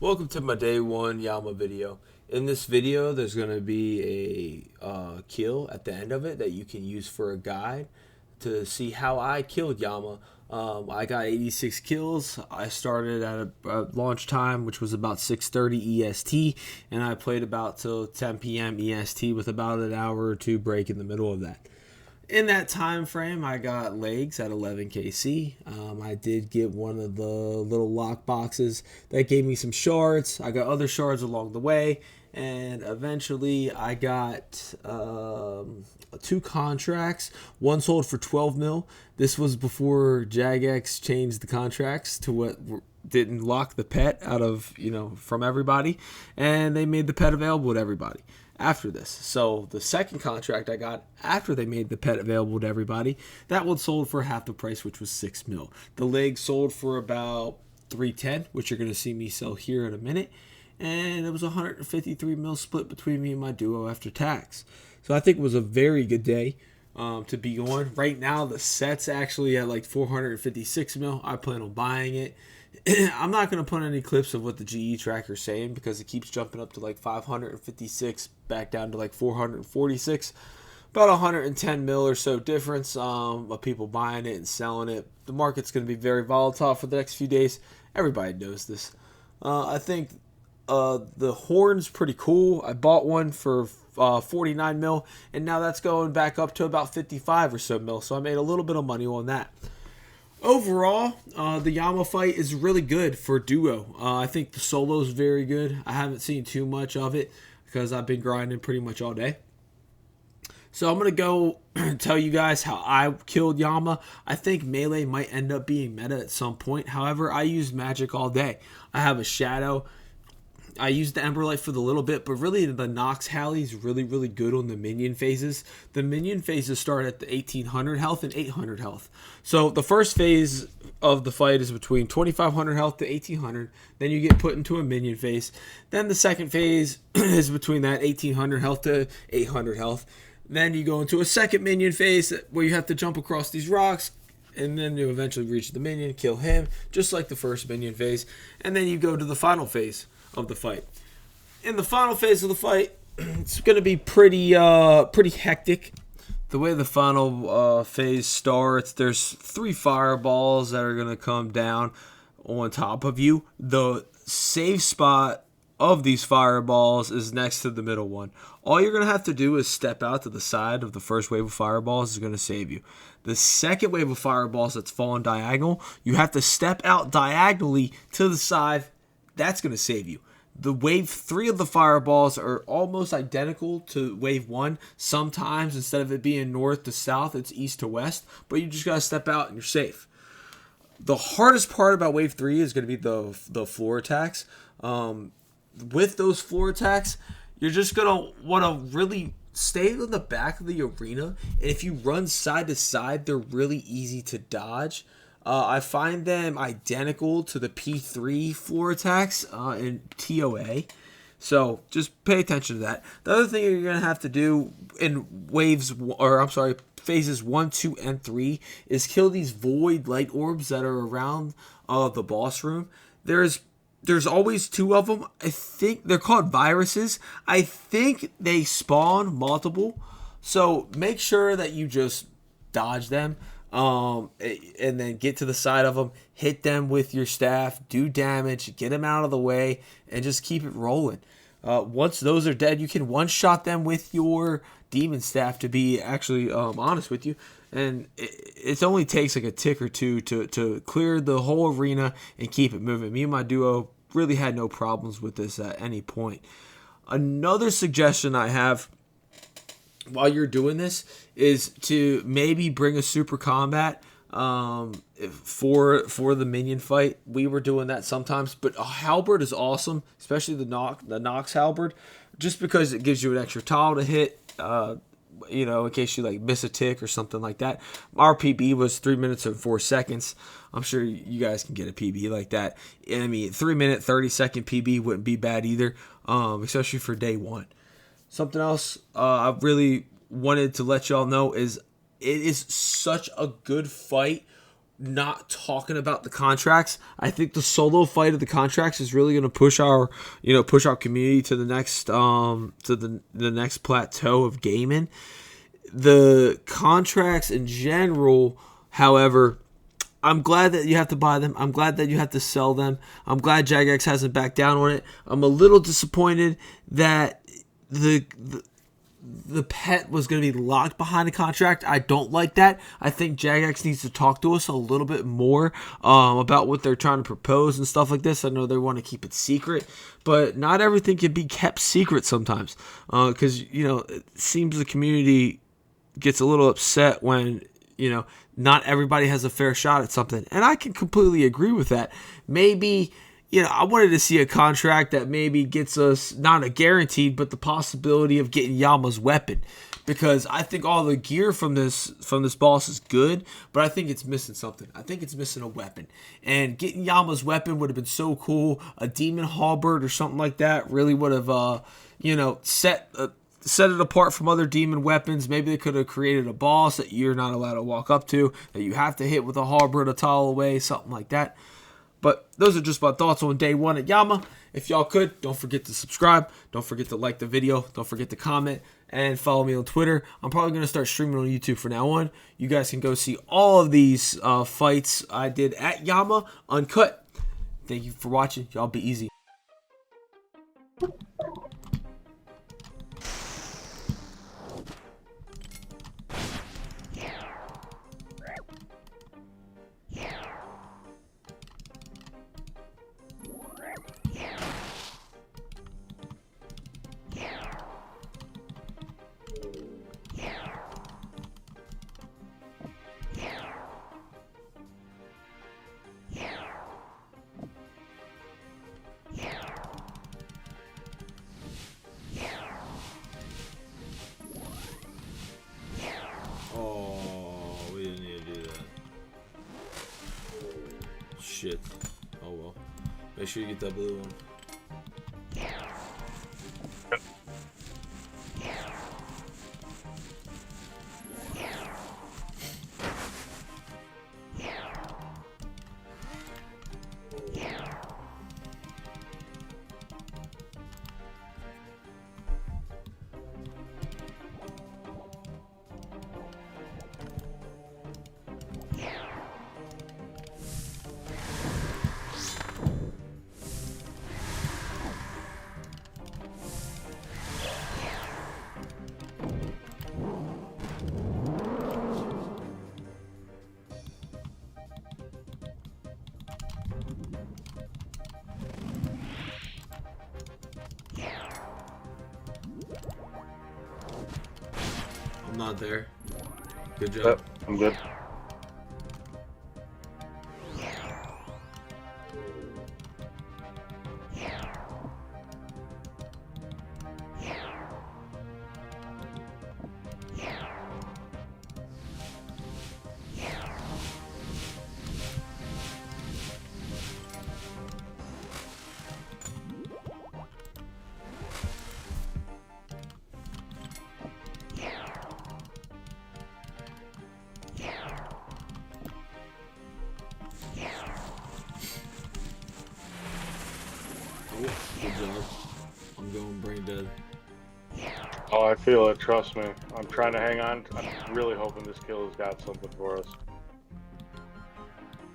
Welcome to my day one Yama video. In this video, there's going to be a kill at the end of it that you can use for a guide to see how I killed Yama. I got 86 kills. I started at a launch time, which was about 6:30 EST, and I played about till 10 p.m. EST with about an hour or two break in the middle of that. In that time frame, I got legs at 11 KC. I did get one of the little lock boxes that gave me some shards. I got other shards along the way, and eventually I got two contracts. One sold for 12 mil. This was before Jagex changed the contracts to what didn't lock the pet out of, from everybody, and they made the pet available to everybody after this. So the second contract I got after they made the pet available to everybody, that one sold for half the price, which was 6 mil. The leg sold for about 310, which you're going to see me sell here in a minute, and it was 153 mil split between me and my duo after tax. So I think it was a very good day to be going. Right now the set's actually at like 456 mil. I plan on buying it. I'm not going to put any clips of what the GE tracker's saying because it keeps jumping up to like 556, back down to like 446. About 110 mil or so difference of people buying it and selling it. The market's going to be very volatile for the next few days. Everybody knows this. I think the horn's pretty cool. I bought one for 49 mil, and now that's going back up to about 55 or so mil. So I made a little bit of money on that. Overall, the Yama fight is really good for duo. I think the solo is very good. I haven't seen too much of it because I've been grinding pretty much all day. So I'm going to go tell you guys how I killed Yama. I think melee might end up being meta at some point. However, I used magic all day. I have a shadow. I used the Ember Light for the little bit, but really the Nox Halley is really good on the minion phases. The minion phases start at the 1800 health and 800 health. So the first phase of the fight is between 2500 health to 1800. Then you get put into a minion phase. Then the second phase is between that 1800 health to 800 health. Then you go into a second minion phase where you have to jump across these rocks, and then you eventually reach the minion, kill him, just like the first minion phase. And then you go to the final phase of the fight. In the final phase of the fight, it's going to be pretty hectic. The way the final phase starts, there's 3 fireballs that are going to come down on top of you. The safe spot of these fireballs is next to the middle one. All you're going to have to do is step out to the side of the first wave of fireballs is going to save you. The second wave of fireballs that's falling diagonal, you have to step out diagonally to the side. That's going to save you. The wave 3 of the fireballs are almost identical to wave 1. Sometimes instead of it being north to south, it's east to west. But you just got to step out and you're safe. The hardest part about wave 3 is going to be the floor attacks. With those floor attacks, you're just going to want to really stay in the back of the arena. And if you run side to side, they're really easy to dodge. I find them identical to the P3 floor attacks in TOA. So just pay attention to that. The other thing you're going to have to do in phases 1, 2, and 3 is kill these void light orbs that are around the boss room. There's always 2 of them. I think they're called viruses. I think they spawn multiple. So make sure that you just dodge them. And then get to the side of them, hit them with your staff, do damage, get them out of the way, and just keep it rolling. Once those are dead, you can one-shot them with your demon staff, to be actually honest with you. And it only takes like a tick or two to clear the whole arena and keep it moving. Me and my duo really had no problems with this at any point. Another suggestion I have while you're doing this is to maybe bring a super combat for the minion fight. We were doing that sometimes, but a halberd is awesome, especially the Nox halberd, just because it gives you an extra tile to hit, in case you like miss a tick or something like that. Our PB was 3 minutes and 4 seconds. I'm sure you guys can get a PB like that. I mean, 3 minute, 30-second PB wouldn't be bad either, especially for day one. Something else I really wanted to let y'all know is it is such a good fight not talking about the contracts. I think the solo fight of the contracts is really going to push our community to the next the next plateau of gaming. The contracts in general, however, I'm glad that you have to buy them. I'm glad that you have to sell them. I'm glad Jagex hasn't backed down on it. I'm a little disappointed that the pet was going to be locked behind a contract. I don't like that. I think Jagex needs to talk to us a little bit more about what they're trying to propose and stuff like this. I know they want to keep it secret, but not everything can be kept secret sometimes, because it seems the community gets a little upset when not everybody has a fair shot at something, and I can completely agree with that. Maybe I wanted to see a contract that maybe gets us not a guaranteed, but the possibility of getting Yama's weapon, because I think all the gear from this boss is good, but I think it's missing something. I think it's missing a weapon, and getting Yama's weapon would have been so cool. A demon halberd or something like that really would have set it apart from other demon weapons. Maybe they could have created a boss that you're not allowed to walk up to, that you have to hit with a halberd a tile away, something like that. But those are just my thoughts on day one at Yama. If y'all could, don't forget to subscribe. Don't forget to like the video. Don't forget to comment and follow me on Twitter. I'm probably going to start streaming on YouTube from now on. You guys can go see all of these fights I did at Yama uncut. Thank you for watching. Y'all be easy. Oh, we didn't need to do that. Shit. Oh well. Make sure you get that blue one. I'm not there. Good job. Yep, I'm good. Good job. I'm going brain dead. Oh, I feel it. Trust me. I'm trying to hang on. I'm really hoping this kill has got something for us.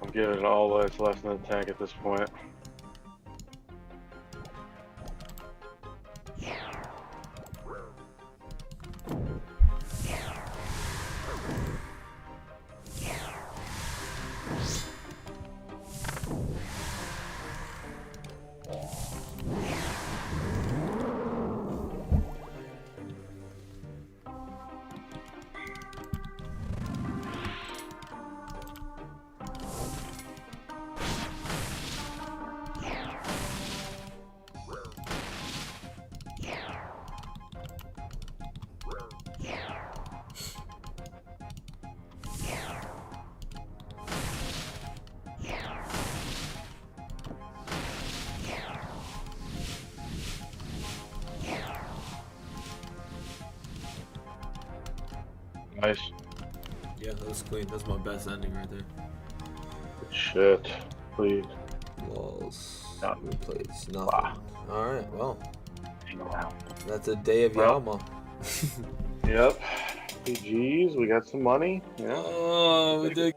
I'm giving it all that's left in the tank at this point. Nice. Yeah, that was clean. That's my best ending right there. Shit. Please. Lols. No. Replace nothing. Wow. Alright, well. Wow. That's a day of Well. Yama. Yep. GG's, we got some money. Yeah. Oh, we did.